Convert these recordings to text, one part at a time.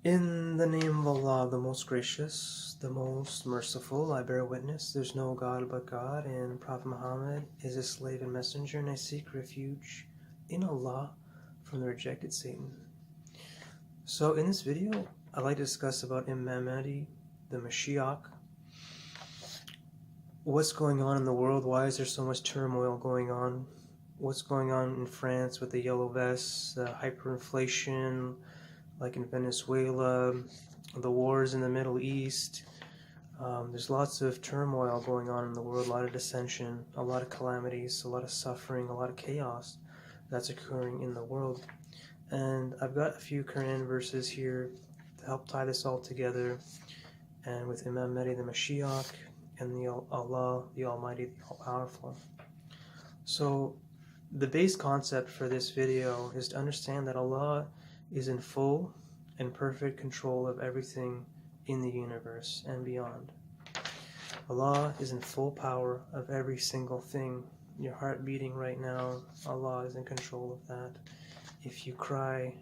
In the name of Allah, the most gracious, the most merciful, I bear witness there's no God but God, and Prophet Muhammad is his slave and messenger, and I seek refuge in Allah from the rejected Satan. So in this video, I'd like to discuss about Imam Mahdi, the Mashiach, what's going on in the world, why is there so much turmoil going on, what's going on in France with the yellow vests, the hyperinflation, like in Venezuela, the wars in the Middle East. There's lots of turmoil going on in the world, a lot of dissension, a lot of calamities, a lot of suffering, a lot of chaos that's occurring in the world. And I've got a few Quran verses here to help tie this all together, and with Imam Mahdi the Mashiach and the Allah, the Almighty, the All-Powerful. So the base concept for this video is to understand that Allah is in full and perfect control of everything in the universe and beyond. Allah is in full power of every single thing. Your heart beating right now, Allah is in control of that. If you cry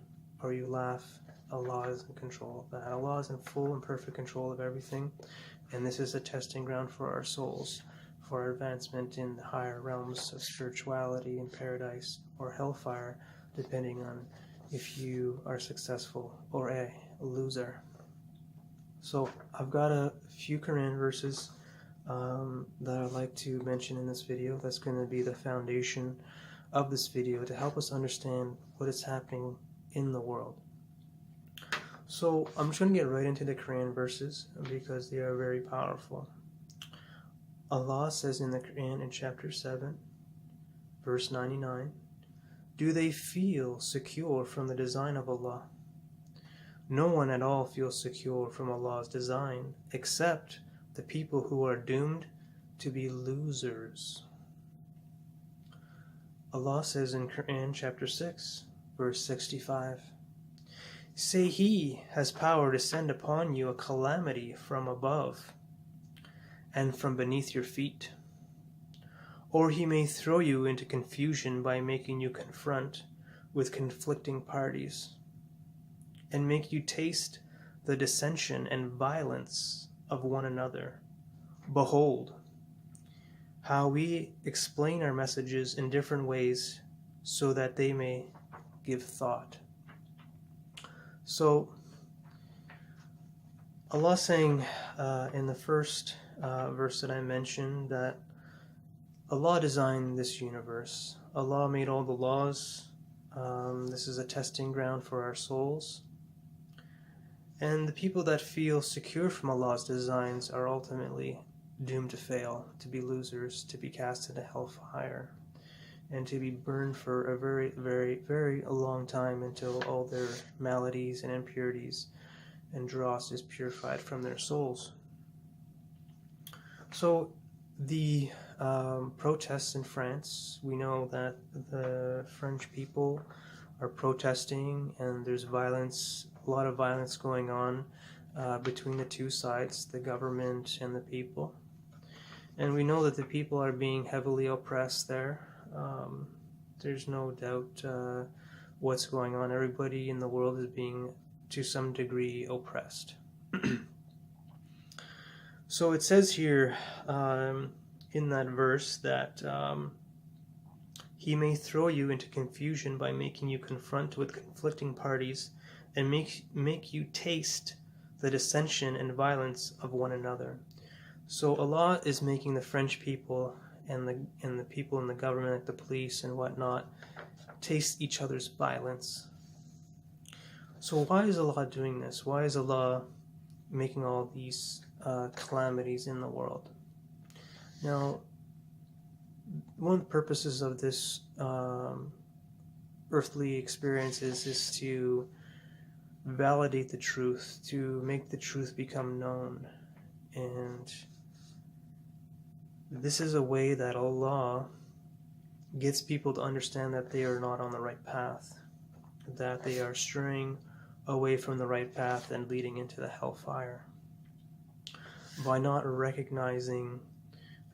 or you laugh, Allah is in control of that. Allah is in full and perfect control of everything, and this is a testing ground for our souls, for our advancement in the higher realms of spirituality in paradise or hellfire, depending on if you are successful or a loser. So I've got a few Quran verses that I'd like to mention in this video. That's going to be the foundation of this video to help us understand what is happening in the world. So I'm just going to get right into the Quran verses because they are very powerful. Allah says in the Quran in chapter 7, verse 99, "Do they feel secure from the design of Allah? No one at all feels secure from Allah's design except the people who are doomed to be losers." Allah says in Quran chapter 6, verse 65, "Say He has power to send upon you a calamity from above and from beneath your feet, or He may throw you into confusion by making you confront with conflicting parties, and make you taste the dissension and violence of one another. Behold, how we explain our messages in different ways so that they may give thought." So, Allah saying in the first verse that I mentioned that Allah designed this universe. Allah made all the laws. This is a testing ground for our souls. And the people that feel secure from Allah's designs are ultimately doomed to fail, to be losers, to be cast into hellfire, and to be burned for a very, very, very long time until all their maladies and impurities and dross is purified from their souls. So the protests in France, we know that the French people are protesting, and there's violence, a lot of violence going on between the two sides, the government and the people. And we know that the people are being heavily oppressed there. There's no doubt what's going on. Everybody in the world is being, to some degree, oppressed. So it says here in that verse that He may throw you into confusion by making you confront with conflicting parties and make you taste the dissension and violence of one another. So Allah is making the French people and the people in the government, like the police and whatnot, taste each other's violence. So why is Allah doing this? Why is Allah making all these calamities in the world? Now, one of the purposes of this earthly experience is to validate the truth, to make the truth become known. And this is a way that Allah gets people to understand that they are not on the right path, that they are straying away from the right path and leading into the hellfire. By not recognizing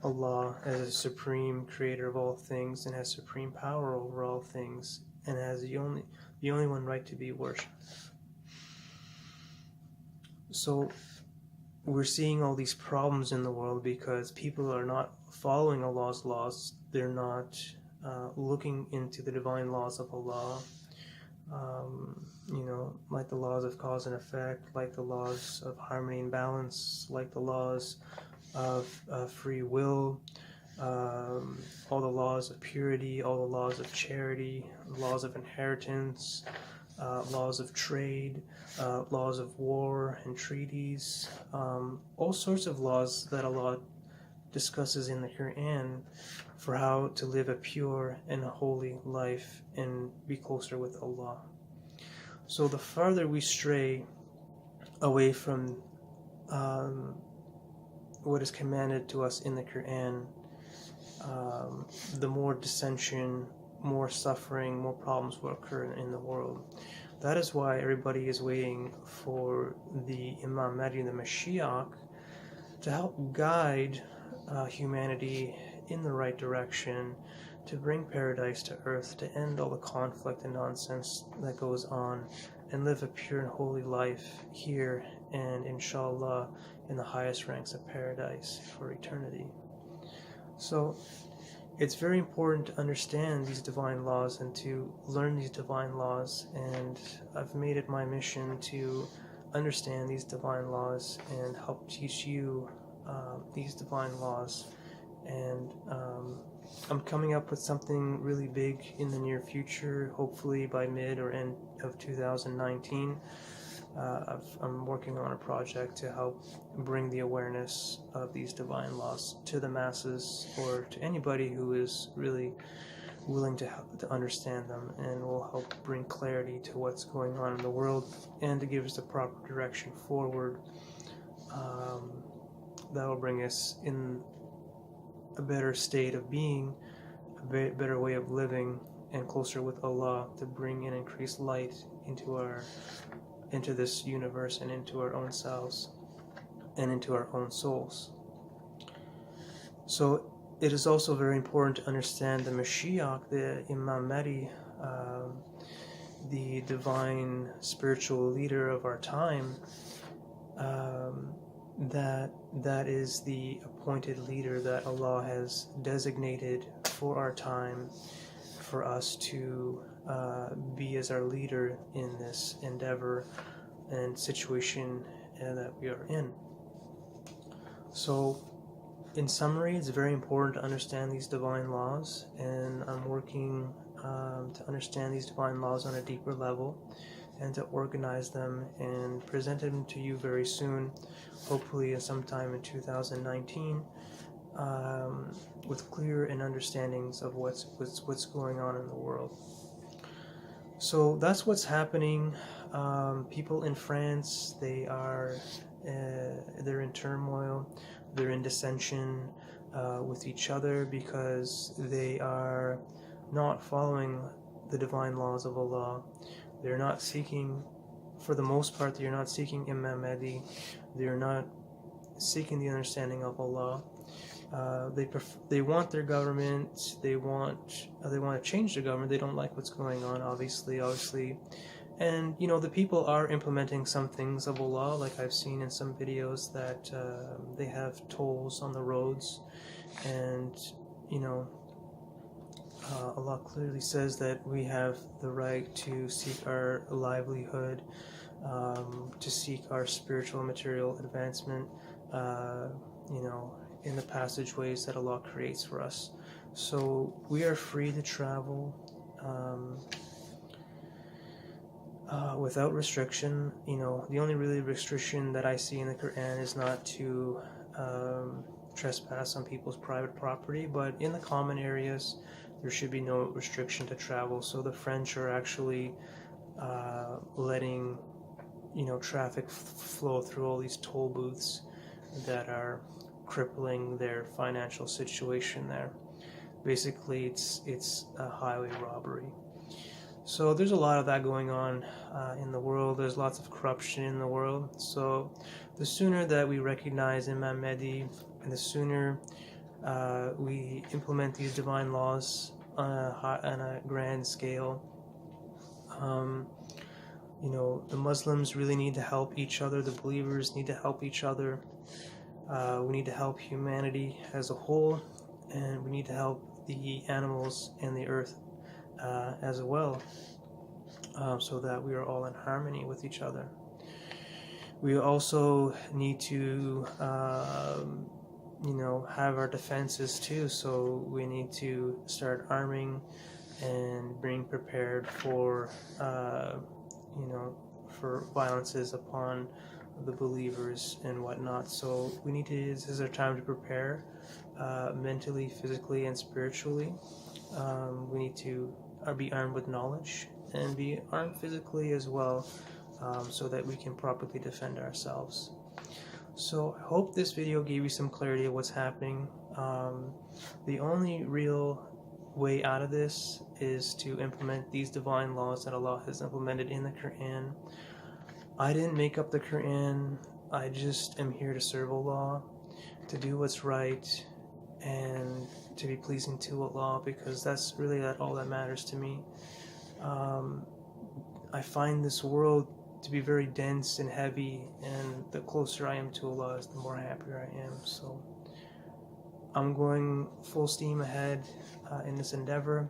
Allah as a supreme creator of all things and has supreme power over all things and has the only one right to be worshipped. So we're seeing all these problems in the world because people are not following Allah's laws. They're not looking into the divine laws of Allah, like the laws of cause and effect, like the laws of harmony and balance, like the laws of free will, all the laws of purity, all the laws of charity, laws of inheritance, laws of trade, laws of war and treaties, all sorts of laws that Allah discusses in the Quran for how to live a pure and holy life and be closer with Allah. So the farther we stray away from what is commanded to us in the Quran, the more dissension, more suffering, more problems will occur in the world. That is why everybody is waiting for the Imam Mahdi, the Mashiach, to help guide humanity in the right direction, to bring paradise to earth, to end all the conflict and nonsense that goes on, and live a pure and holy life here and inshallah in the highest ranks of paradise for eternity. So it's very important to understand these divine laws and to learn these divine laws, and I've made it my mission to understand these divine laws and help teach you these divine laws. And I'm coming up with something really big in the near future, hopefully by mid or end of 2019. I'm working on a project to help bring the awareness of these divine laws to the masses, or to anybody who is really willing to understand them, and will help bring clarity to what's going on in the world and to give us the proper direction forward. That will bring us in a better state of being, a better way of living, and closer with Allah, to bring and increase light into this universe and into our own selves and into our own souls. So it is also very important to understand the Mashiach, the Imam Mahdi, the divine spiritual leader of our time, that is the appointed leader that Allah has designated for our time, for us to be as our leader in this endeavor and situation that we are in. So in summary, it's very important to understand these divine laws, and I'm working to understand these divine laws on a deeper level, and to organize them and present them to you very soon, hopefully sometime in 2019, with clear and understandings of what's going on in the world. So that's what's happening. People in France, they're in turmoil, they're in dissension with each other, because they are not following the divine laws of Allah. They're not seeking, for the most part, they're not seeking Imam Mahdi. They're not seeking the understanding of Allah. They want their government. They want to change the government. They don't like what's going on, obviously. And the people are implementing some things of Allah, like I've seen in some videos that they have tolls on the roads, and Allah clearly says that we have the right to seek our livelihood, to seek our spiritual and material advancement, in the passageways that Allah creates for us. So we are free to travel without restriction. The only really restriction that I see in the Quran is not to trespass on people's private property, but in the common areas there should be no restriction to travel. So the French are actually letting traffic flow through all these toll booths that are crippling their financial situation there. Basically, it's a highway robbery. So there's a lot of that going on in the world. There's lots of corruption in the world. So the sooner that we recognize Imam Mahdi, and the sooner we implement these divine laws on a grand scale, the Muslims really need to help each other. The believers need to help each other. We need to help humanity as a whole, and we need to help the animals and the earth as well, so that we are all in harmony with each other. We also need to have our defenses too, so we need to start arming and being prepared for for violences upon the believers and whatnot. So we need to, this is our time to prepare mentally, physically, and spiritually. We need to be armed with knowledge and be armed physically as well, so that we can properly defend ourselves. So I hope this video gave you some clarity of what's happening. The only real way out of this is to implement these divine laws that Allah has implemented in the Quran. I didn't make up the Quran. I just am here to serve Allah, to do what's right, and to be pleasing to Allah, because that's really all that matters to me. I find this world to be very dense and heavy, and the closer I am to Allah, the more happier I am. So I'm going full steam ahead in this endeavor,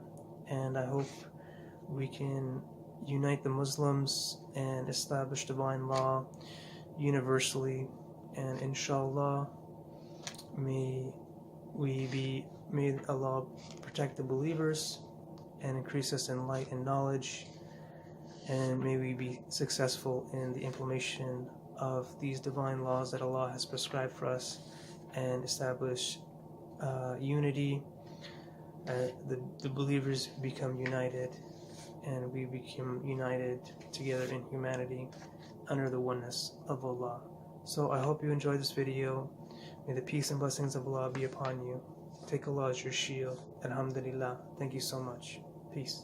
and I hope we can unite the Muslims and establish divine law universally, and inshallah may Allah protect the believers and increase us in light and knowledge, and may we be successful in the implementation of these divine laws that Allah has prescribed for us, and establish unity. The believers become united, and we become united together in humanity under the oneness of Allah. So I hope you enjoyed this video. May the peace and blessings of Allah be upon you. Take Allah as your shield. Alhamdulillah. Thank you so much. Peace.